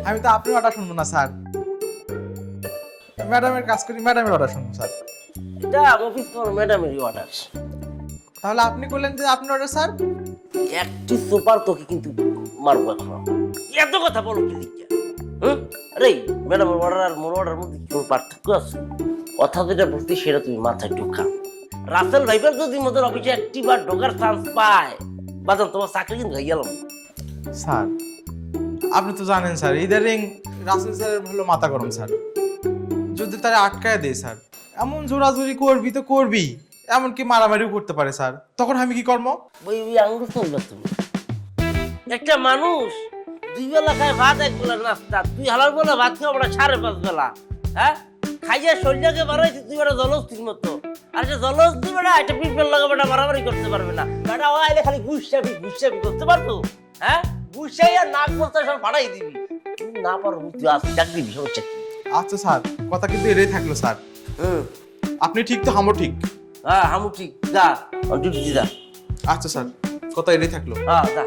আমি তো আপনার অর্ডার শুনবো না স্যার, ম্যাডামের কাজ করি, ম্যাডামের অর্ডার শুনবো স্যার। এটা অফিস তোমার ম্যাডামেরই অর্ডার। তাহলে আপনি করলেন যে আপনার অর্ডার স্যার। একটি সুপার তোকে কিন্তু মারবো এখন। এত কথা বলো কি লিখে? আরে ম্যাডামের অর্ডার আর মোর অর্ডার মধ্যে কি কোনো পার্থক্য আছে? কথা যেটা বলছি সেটা তুমি মাথায় ঢোকা। রাসেল ভাইবার যদি মোদের অফিসে একটি বার ঢোকার চান্স পায়, বাজান তোমার চাকরি কিন্তু হয়ে গেলাম। স্যার আপনি তো জানেন স্যার, ইদারিং রাসেল স্যারের ভালো মাথা গরম স্যার। যদি তারা আটকায় দেয় স্যার, এমন জোরাজুরি করবি তো করবি, এমনকি মারামারিও করতে পারে স্যার, তখন আমি কি করবো? ওই আঙুল চলবে তুমি। একটা মানুষ 2 বেলা খায় ভাত, 1 বেলা নাস্তা, তুই হালার বেলা ভাত খাওয়া আমরা 5.5 বেলা। হ্যাঁ, খাইয়া শরীরটাকে বাড়াইছি তুই বেটা জলস্তির মতো। আর এটা জলস্তি বেটা এটা পিঁপড়ের লগে বেটা মারামারি করতে পারবে না বেটা। ও আইলে খালি গুসাবি করতে পারতো। হ্যাঁ, গুসাই আর নাক বলতে সব ফাটাই দিবি। তুই না পারো তুই আজ ডাক দিবি সমস্যা কি? আচ্ছা স্যার, কথা কিন্তু এটাই থাকলো স্যার। আপনি ঠিক তো হামো ঠিক। হ্যাঁ হামু ঠিক, যা ডিউটি যা। আচ্ছা স্যার, কথা এটাই থাকলো। হ্যাঁ যা।